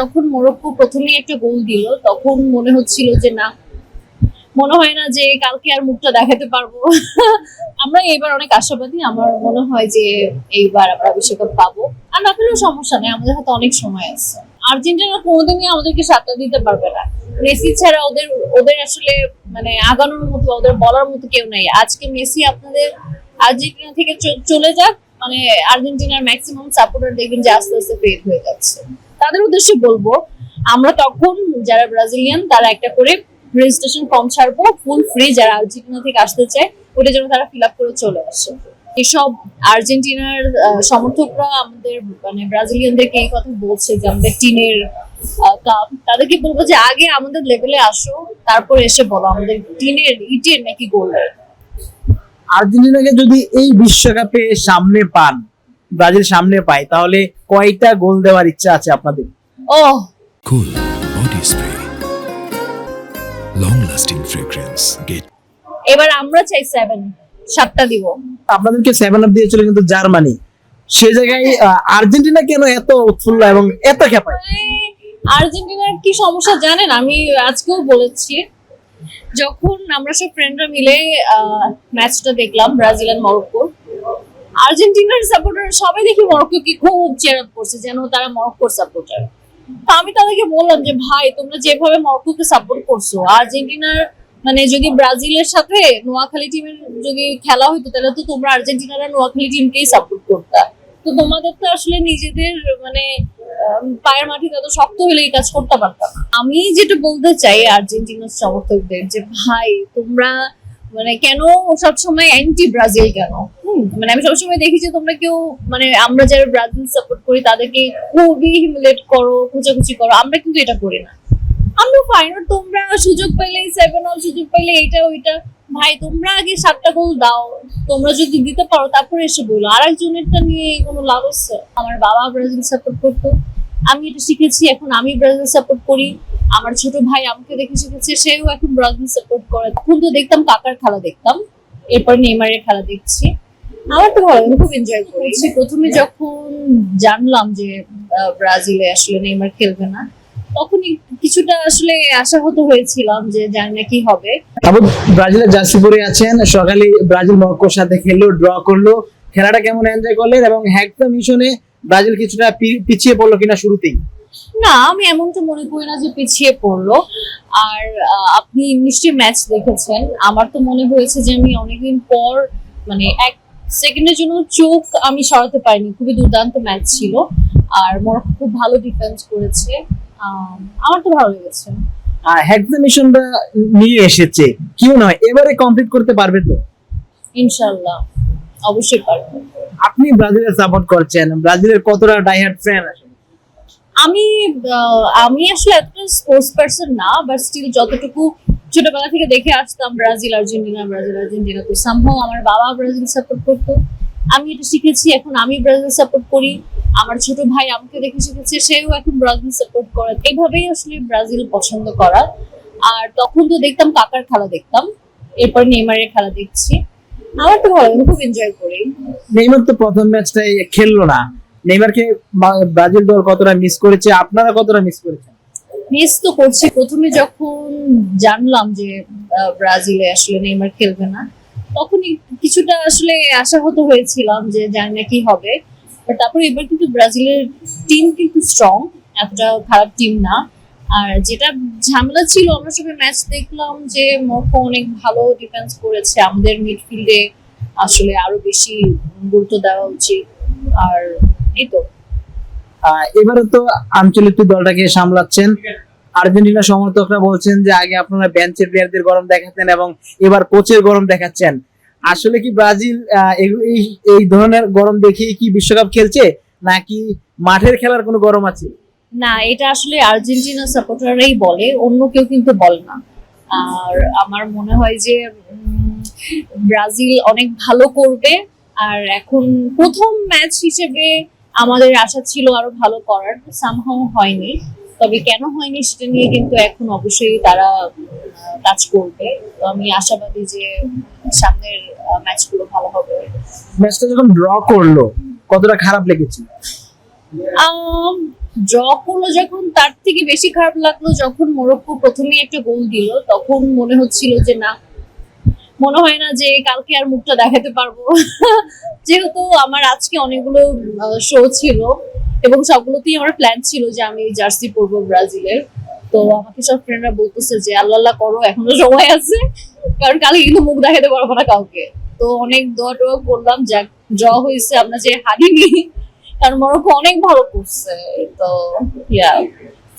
তখন মরক্কো প্রথমেই একটা গোল দিল, তখন মনে হচ্ছিল যে না, মনে হয় না যে কালকে আর মুখটা দেখাতে পারবো। আমরা এইবার অনেক আশাবাদী, আমার মনে হয় যে এইবার আমরা বিশ্বকাপ পাবো। আর না পেলেও সমস্যা নেই, আমাদের হাতে অনেক সময় আছে। আর্জেন্টিনা কোনোদিনই আমাদেরকে সাথে দিতে পারবে না। মেসি ছাড়া ওদের ওদের আসলে মানে আগানোর মতো, ওদের বলার মতো কেউ নাই। আজকে মেসি আপনাদের আর্জেন্টিনা থেকে চলে যাক, মানে আর্জেন্টিনার ম্যাক্সিমাম সাপোর্টার দেখবেন যে আস্তে আস্তে ফেড হয়ে যাচ্ছে। তাদের উদ্দেশ্যে বলবো, আমরা তখন যারা ব্রাজিলিয়ান তারা একটা করে রেজিস্ট্রেশন ফর্ম ছাড়বো ফুল ফ্রি, যারা আর্জেন্টিনা থেকে আসতে চায় ওটা যেন তারা ফিল আপ করে চলে আসে। এসব আর্জেন্টিনার সমর্থকরা আমাদের মানে ব্রাজিলিয়ানদেরকে এই কথা বলছে যে আমাদের টিনের কাপ, তাদেরকে বলবো যে আগে আমাদের লেভেলে আসো, তারপর এসে বলো আমাদের টিনের ইটের নাকি গোল্ডের। আর্জেন্টিনাকে যদি এই বিশ্বকাপে সামনে পান, ব্রাজিল সামনে পায়, তাহলে কয়টা গোল দেওয়ার ইচ্ছা আছে আপনাদের? ও Cool body spray, long lasting fragrance. Get এবার আমরা চাই 7টা দিব। আপনাদেরকে 7 আপ দিয়েছিল কিন্তু জার্মানি, সে জায়গায় আর্জেন্টিনা কেন এত উৎফুল্ল এবং এত খেপায়? আর্জেন্টিনার কি সমস্যা জানেন, আমি আজকেও বলেছি, যখন আমরা সব ফ্রেন্ডরা মিলে ম্যাচটা দেখলাম ব্রাজিল আর মরক্কো, আর্জেন্টিনার সাপোর্টার সবাই দেখি মরক্কোকে খুব চেয়ার আপ করছে, যেন তারা মরক্কোর সাপোর্টার। তো আমি তাদেরকে বললাম যে ভাই, তোমরা যেভাবে মরক্কোকে সাপোর্ট করছো, আর্জেন্টিনার মানে যদি ব্রাজিলের সাথে নোয়াখালী টিমের যদি খেলা হইতো তাহলে তো তোমরা আর্জেন্টিনার আর নোয়াখালী টিমকেই সাপোর্ট করতা। তো তোমাদের তো আসলে নিজেদের মানে পায়ের মাটিতে এত শক্ত হলে এই কাজ করতে পারতাম। আমি যেটা বলতে চাই আর্জেন্টিনার সমর্থকদের, যে ভাই তোমরা মানে কেন সবসময় অ্যান্টি ব্রাজিল কেন? মানে আমি সবসময় দেখি যে তোমরা কেউ মানে আমরা যারা ব্রাজিল সাপোর্ট করি তাদেরকে খুবই হিউমিলেট করো, খোঁচাখুচি করো। আমরা কিন্তু এটা করি না, আমরা ফাইন। তোমরা সুযোগ পাইলে 7 সুযোগ পাইলে এইটা ওইটা, ভাই তোমরা আগে 7টা গোল দাও, তোমরা যদি দিতে পারো তারপরে এসে বলো। আর একজনেরটা নিয়ে কোনো লাভ আছে? আমার বাবা ব্রাজিল সাপোর্ট করতো, আমি এটা শিখেছি, এখন আমি ব্রাজিল সাপোর্ট করি। আমার ছোট ভাই আমাকে দেখে শিখেছে, সেও এখন ব্রাজিল সাপোর্ট করে। তখন তো দেখতাম কাকার খেলা দেখতাম, এরপর নেইমারের খেলা দেখছি। আমার তো ভালো, খুব এনজয় করেছি। প্রথমে যখন জানলাম যে ব্রাজিলে আসলে নেইমার খেলবে না, তখনই কিছুটা আসলে আশাহত হয়েছিলাম যে জানি না কি হবে। আবু ব্রাজিলের জার্সি পরে আছেন, সকালে ব্রাজিল মরক্কোর সাথে খেললো, ড্র করলো, খেলাটা কেমন এনজয় করলেন? এবং হ্যাকটা মিশনে ব্রাজিল কিছুটা পিছিয়ে পড়লো কিনা শুরুতেই? না, আমি এমনটা মনে করি না যে পিছিয়ে পড়লো। আর আপনি নিশ্চয়ই ম্যাচ দেখেছেন, আমার তো মনে হয়েছে যে আমি অনেকদিন পর মানে 1 সেকেন্ডের জন্য চোখ আমি সরাতে পারিনি। খুবই দুর্দান্ত ম্যাচ ছিল, আর মরক্কো খুব ভালো ডিফেন্স করেছে। আমার তো ভালো লেগেছে। হ্যাকটা মিশনটা নিয়ে এসেছে, কি মনে হয় এবারে কমপ্লিট করতে পারবে তো? ইনশাআল্লাহ অবশ্যই পারবো। আপনি ব্রাজিলের সাপোর্ট করছেন, ব্রাজিলের কতটা ডাইহার্ড ফ্যান আছেন? আমি আমি আসলে এতটা স্পোর্টস পারসন না, বাট স্টিল যতটুকু ছোটবেলা থেকে দেখে আসতাম ব্রাজিল আর্জেন্টিনা, তো সামহাও আমার বাবা ব্রাজিল সাপোর্ট করতো, আমি এটা শিখেছি, এখন আমি ব্রাজিল সাপোর্ট করি। আমার ছোট ভাই আমাকে দেখে শিখেছে, সেও এখন ব্রাজিল সাপোর্ট করে। এইভাবেই আসলে ব্রাজিল পছন্দ করা। আর তখন তো দেখতাম কাকার খেলা দেখতাম, এরপর নেইমারের খেলা দেখছি। আমার তো ভালো, আমি খুব এনজয় করি। নেইমার তো প্রথম ম্যাচটাই খেললো না, নেইমারকে ব্রাজিল দল কতটা মিস করেছে, আপনারা কতটা মিস করেছেন? মিস তো করছি। প্রথমে যখন জানলাম যে ব্রাজিলে আসলে নেইমার খেলবে না, তখনই কিছুটা আসলে আশাহত হয়েছিলাম যে জানি না কি হবে। বাট তারপরে এবার কিন্তু ব্রাজিলের টিম কিন্তু স্ট্রং, এতটা খারাপ টিম না। আর যেটা ঝামেলা ছিল, আমরা সবাই ম্যাচ দেখলাম যে মরক্কো অনেক ভালো ডিফেন্স করেছে, আমাদের মিডফিল্ডে আসলে আরো বেশি গুরুত্ব দেওয়া উচিত। আর এই তো এবারে তো আঞ্চলিক দলটাকে সামলাচ্ছেন, আর্জেন্টিনা সমর্থকরা বলছেন যে আগে আপনারা বেঞ্চের প্লেয়ারদের গরম দেখাতেন এবং এবার কোচের গরম দেখাচ্ছেন। আসলে কি ব্রাজিল এই ধরনের গরম দেখিয়ে কি বিশ্বকাপ খেলছে, নাকি মাঠের খেলার কোনো গরম আছে? না, এটা আসলে আর্জেন্টিনা সাপোর্টাররাই বলে, অন্য কেউ কিন্তু বলে না। আর আমার মনে হয় যে ব্রাজিল অনেক ভালো করবে। আর এখন প্রথম ম্যাচ হিসেবে আমাদের আশা ছিল আরো ভালো করার, সামহাও হয়নি। তবে কেন হয়নি সেটা নিয়ে কিন্তু এখন অবশ্যই তারা কাজ করবে। তো আমি আশাবাদী যে সামনের ম্যাচগুলো ভালো হবে। ম্যাচটা যখন ড্র করলো কতটা খারাপ লেগেছে? ড্র করলো যখন, তার থেকে বেশি খারাপ লাগলো যখন মরক্কো প্রথমেই একটা গোল দিল। তখন মনে হচ্ছিল যে না, মনে হয় না যে কালকে আর মুখটা দেখাতে পারবো। যেহেতু আমার আজকে অনেকগুলো শো ছিল এবং সবগুলোতেই আমার প্ল্যান ছিল যে আমি জার্সি পরবো ব্রাজিলের। তো আমাকে সব ফ্রেন্ডরা বলতেছে যে আল্লাহ আল্লাহ করো, এখনো সময় আছে, কারণ কালকে কিন্তু মুখ দেখাতে পারবো না কাউকে। তো অনেক দোয়া টোয়া করলাম, যাক ড্র হয়েছে, আমরা যে হারিনি, কারণ মরক্কো অনেক ভালো করছে। তো ইয়া,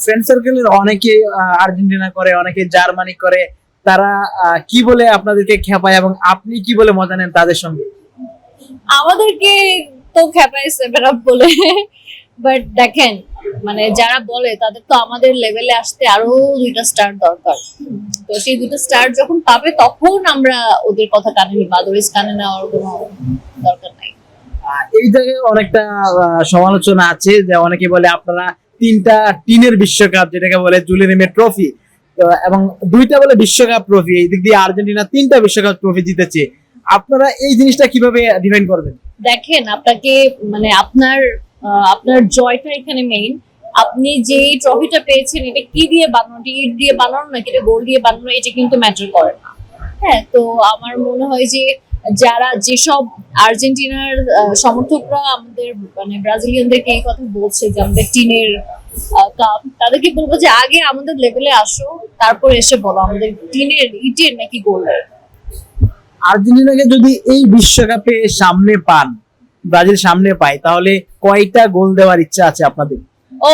ফ্রেন্ড সার্কেলের অনেকে আর্জেন্টিনা করে, অনেকে জার্মানি করে, তারা কি বলে আপনাদেরকে খেপায় এবং আপনি কি বলে মজা নেন তাদের সঙ্গে? আমাদেরকে তো খেপায় 7 আপ বলে, বাট দেখেন মানে যারা বলে তাদের তো আমাদের লেভেলে আসতে আরো 2টা স্টার দরকার। তো সেই 2টা স্টার যখন পাবে তখন আমরা ওদের কথা কানে নিব, আদারওয়াইজ কানে নেওয়ার কোনো দরকার নাই। এই জায়গায় অনেকটা সমালোচনা আছে যে অনেকে বলে আপনারা 3টা টিনের বিশ্বকাপ, যেটাকে বলে জুলিয়ান ট্রফি, এবং 2টা বলে বিশ্বকাপ ট্রফি, এই দিক দিয়ে আর্জেন্টিনা 3টা বিশ্বকাপ ট্রফি জিতেছে। আপনারা এই জিনিসটা কিভাবে ডিফাইন করবেন? দেখেন, আপনাকে মানে আপনার জয়টা এখানে মেইন। আপনি যে ট্রফিটা পেয়েছেন এটা কি দিয়ে বানানো, ইট দিয়ে বানানো নাকি এটা গোল দিয়ে বানানো, এটা কিন্তু ম্যাটার করে না। হ্যাঁ, তো আমার মনে হয় যে যারা যেসব আর্জেন্টিনার সমর্থকরা আমাদের মানে ব্রাজিলিয়ানদেরকে এই কথা বলছে যে আমাদের টিনের কাপ, তাদেরকে বলবো যে আগে আমাদের লেভেলে আসো, তারপর এসে বলো আমাদের টিনের, ইটের নাকি গোলের। আর্জেন্টিনাকে যদি এই বিশ্বকাপে সামনে পান, ব্রাজিল সামনে পায়, তাহলে কয়টা গোল দেওয়ার ইচ্ছা আছে আপনাদের? ও,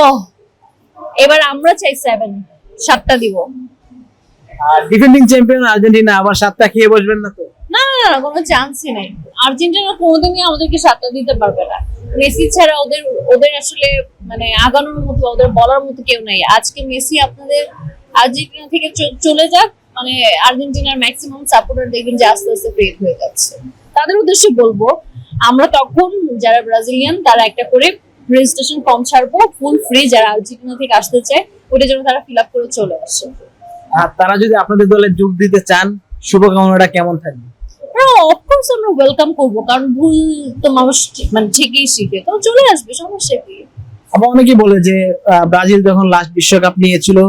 এবার আমরা চাই 7টা দিব। ডিফেন্ডিং চ্যাম্পিয়ন আর্জেন্টিনা, আবার 7টা খেয়ে বসবেন না তো? না না না, কোনো চান্সই নাই। আর্জেন্টিনা কোনোদিনই আমাদেরকে 7টা দিতে পারবে না। মেসি ছাড়া ওদের ওদের আসলে মানে আগানোর মতো, ওদের বলার মতো কেউ নাই। আজকে মেসি আপনাদের আর্জেন্টিনা থেকে চলে যাক, মানে আর্জেন্টিনার ম্যাক্সিমাম সাপোর্টার দেখবেন যে আস্তে আস্তে ফেড হয়ে যাচ্ছে। তাদের উদ্দেশ্যে বলবো, আমরা তখন যারা ব্রাজিলিয়ান তারা একটা করে রেজিস্ট্রেশন ফর্ম ছাড়বো ফুল ফ্রি, যারা আর্জেন্টিনা থেকে আসতে চায় ওটা যেন তারা ফিল আপ করে চলে আসে। আর তারা যদি আপনাদের দলে যোগ দিতে চান, শুভকামনাটা কেমন থাকবে? অফকোর্স আমরা ওয়েলকাম করবো, কারণ ভুল তো মানুষ মানে ঠিকই শিখে, তো চলে আসবে, সমস্যা কি? আবার অনেকে বলে যে ব্রাজিল যখন লাস্ট বিশ্বকাপ নিয়েছিল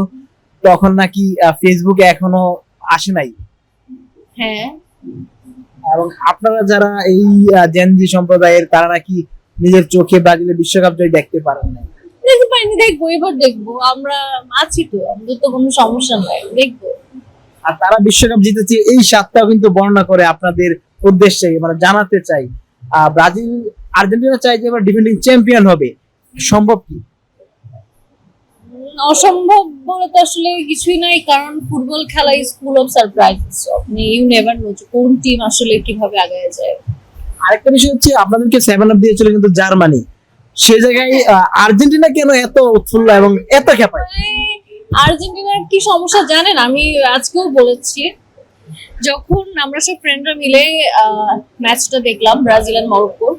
তখন নাকি ফেসবুকে এখনো আসে নাই, হ্যাঁ, এবং আপনারা যারা এই জেনজি সম্প্রদায়ের, তারা নাকি নিজের চোখে ব্রাজিলের বিশ্বকাপ জয় দেখতে পারেন না। দেখতে পাইনি, দেখবো, এবার দেখবো, আমরা আছি তো, আমাদের তো কোনো সমস্যা নাই, দেখবো। আর তারা বিশ্বকাপ জিতেছে, এই স্বাদটাও কিন্তু বর্ণনা করে আপনাদের উদ্দেশ্যে, মানে জানাতে চাই ব্রাজিল, আর্জেন্টিনা চাই যে এবার ডিফেন্ডিং চ্যাম্পিয়ন হবে, সম্ভব কি? অসম্ভব বলে তো আসলে কিছুই নাই, কারণ ফুটবল খেলা ইজ ফুল অফ সারপ্রাইজেস। আপনি ইউ নেভার নো কোন টিম আসলে কিভাবে আগায় যায়। আরেকটা বিষয় হচ্ছে, আপনাদেরকে 7 আপ দিয়েছিল কিন্তু জার্মানি, সে জায়গায় আর্জেন্টিনা কেন এত উৎফুল্ল এবং এত খেপায়? আর্জেন্টিনার কি সমস্যা জানেন, আমি আজকেও বলেছি, যখন আমরা সব ফ্রেন্ডরা মিলে ম্যাচটা দেখলাম ব্রাজিল আর মরক্কো,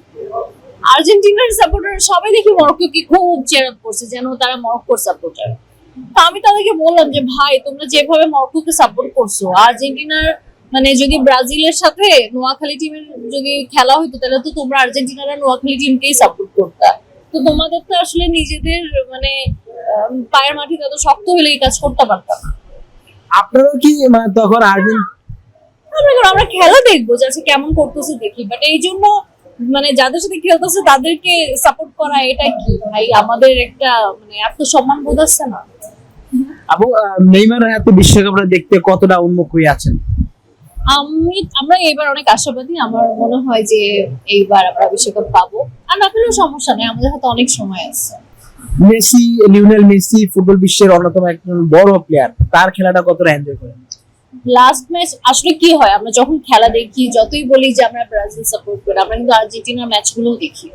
আর্জেন্টিনার সাপোর্টার সবাই দেখি মরক্কোকে খুব চেয়ার আপ করছে, যেন তারা মরক্কোর সাপোর্টার। তো আমি তাদেরকে বললাম যে ভাই, তোমরা যেভাবে মরক্কোকে সাপোর্ট করছো, আর্জেন্টিনার মানে যদি ব্রাজিলের সাথে নোয়াখালী টিমের যদি খেলা হইতো তাহলে তো তোমরা আর্জেন্টিনার আর নোয়াখালী টিমকেই সাপোর্ট করতা। তো তোমাদের তো আসলে নিজেদের মানে পায়ের মাটিতে এত শক্ত হলে এই কাজ করতে পারতাম না। আপনারা কি মানে তখন আমরা খেলা দেখবো যে আচ্ছা কেমন করতেছে দেখি, বাট এই জন্য মানে যাদের সাথে খেলতেছে তাদেরকে সাপোর্ট করা, এটা কি ভাই আমাদের একটা মানে আত্মসম্মান বোধ আছে না? আপু, নেইমারের হাতে বিশ্বকাপটা দেখতে কতটা উন্মুখ হয়ে আছেন? আমরা এবার অনেক আশাবাদী। আমার মনে হয় যে এইবার আমরা বিশ্বকাপ পাবো, আর না পেলেও সমস্যা নেই, আমাদের হাতে অনেক সময় আছে। মেসি, লিওনেল মেসি ফুটবল বিশ্বের অন্যতম একজন বড় প্লেয়ার, তার খেলাটা কতটা এনজয় করেন? লাস্ট ম্যাচ আসলে কি হয়, আমরা যখন খেলা দেখি, যতই বলি যে আমরা ব্রাজিল সাপোর্ট করি, আমরা কিন্তু আর্জেন্টিনার ম্যাচগুলো দেখি।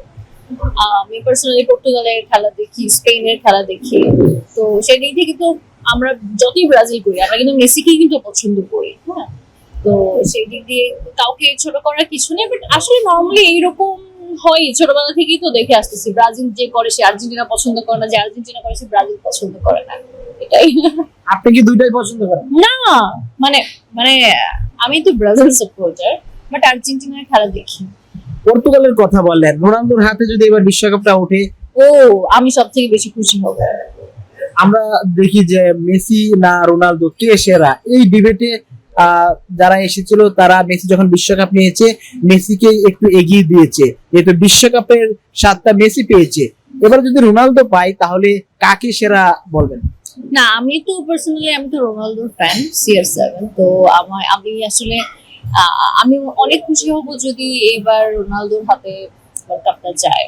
আমি পার্সোনালি পর্তুগালের খেলা দেখি, স্পেনের খেলা দেখি। তো সেই দিক থেকে কিন্তু আমরা যতই ব্রাজিল করি, আমরা কিন্তু মেসিকেই কিন্তু পছন্দ করি। হ্যাঁ, তো সেই দিক দিয়ে কাউকে ছোট করার কিছু নেই, বাট আসলে নর্মালি এইরকম হয়, ছোটবেলা থেকেই তো দেখে আসতেছি, ব্রাজিল যে করে সে আর্জেন্টিনা পছন্দ করে না, যে আর্জেন্টিনা করে সে ব্রাজিল পছন্দ করে না, এটাই। আপনি কি দুইটাই পছন্দ করেন? না, মানে মানে আমি তো ব্রাজিল সাপোর্টার, বাট আর্জেন্টিনার খেলা দেখি। পর্তুগালের কথা বললেন, রোনালদোর হাতে যদি এবার বিশ্বকাপটা ওঠে, ও, আমি সব থেকে বেশি খুশি হব। আমরা দেখি যে মেসি না রোনালদো কে সেরা, এই ডিবেটে যারা এসেছিল তারা মেসি যখন বিশ্বকাপ নিয়েছে মেসিকে একটু এগিয়ে দিয়েছে, যেহেতু বিশ্বকাপের 7টা মেসি পেয়েছে। এবার যদি রোনালদো পায় তাহলে কাকে সেরা বলবেন? না, আমি তো পার্সোনালি আমি তো রোনালদোর ফ্যান, CR7। তো আমি আসলে আমি অনেক খুশি হব যদি এইবার রোনালদোর হাতে ওয়ার্ল্ড কাপটা যায়।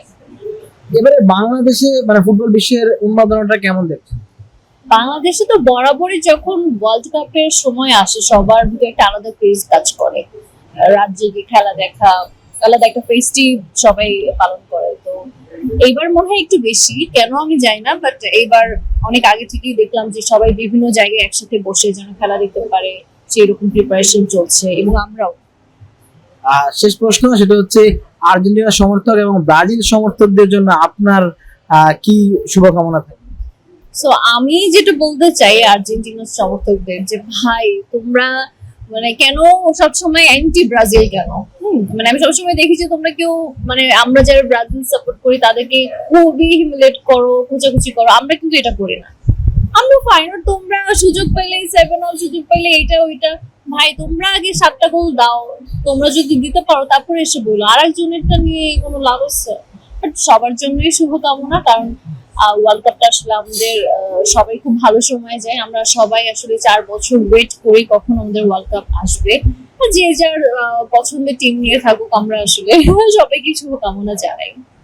এবারে বাংলাদেশে মানে ফুটবল বিশ্বের উন্মাদনাটা কেমন দেখছেন? বাংলাদেশে তো বরাবরই যখন ওয়ার্ল্ড কাপের সময় আসে সবার ভিতরে একটা আলাদা ক্রেজ কাজ করে। রাজ্যে গিয়ে খেলা দেখা, আলাদা একটা ফেস্টিভ সবাই পালন করে। তো এইবার মনে হয় একটু বেশি, কেন আমি জানি না, বাট এইবার অনেক আগে থেকেই দেখলাম যে সবাই বিভিন্ন জায়গায় একসাথে বসে যেন খেলা দেখতে পারে, সেরকম প্রিপারেশন চলছে এবং আমরাও। শেষ প্রশ্ন, সেটা হচ্ছে আর্জেন্টিনা সমর্থক এবং ব্রাজিল সমর্থকদের জন্য আপনার কি শুভকামনা থাকে? সো আমি যেটা বলতে চাই আর্জেন্টিনার সমর্থকদের, যে ভাই তোমরা মানে কেন সবসময় অ্যান্টি ব্রাজিল কেন? মানে আমি সবসময় দেখি যে তোমরা কেউ মানে আমরা যারা ব্রাজিল সাপোর্ট করি তাদেরকে খুবই হিউমিলেট করো, খোঁচাখুচি করো। আমরা কিন্তু এটা করি না, আমরা ফাইন। তোমরা সুযোগ পাইলে 7-all, সুযোগ পাইলে এইটা ওইটা, ভাই তোমরা আগে 7টা গোল দাও। তোমরা যদি দিতে পারো তারপরে এসে বলো, আর একজনেরটা নিয়ে কোনো লাভ আছে? বাট সবার জন্যই শুভকামনা, কারণ ওয়ার্ল্ড কাপটা আসলে আমাদের সবাই খুব ভালো সময় যায়। আমরা সবাই আসলে 4 বছর ওয়েট করি কখন আমাদের ওয়ার্ল্ড কাপ আসবে। আর যে যার পছন্দের টিম নিয়ে থাকুক, আমরা আসলে সবাইকে শুভকামনা জানাই।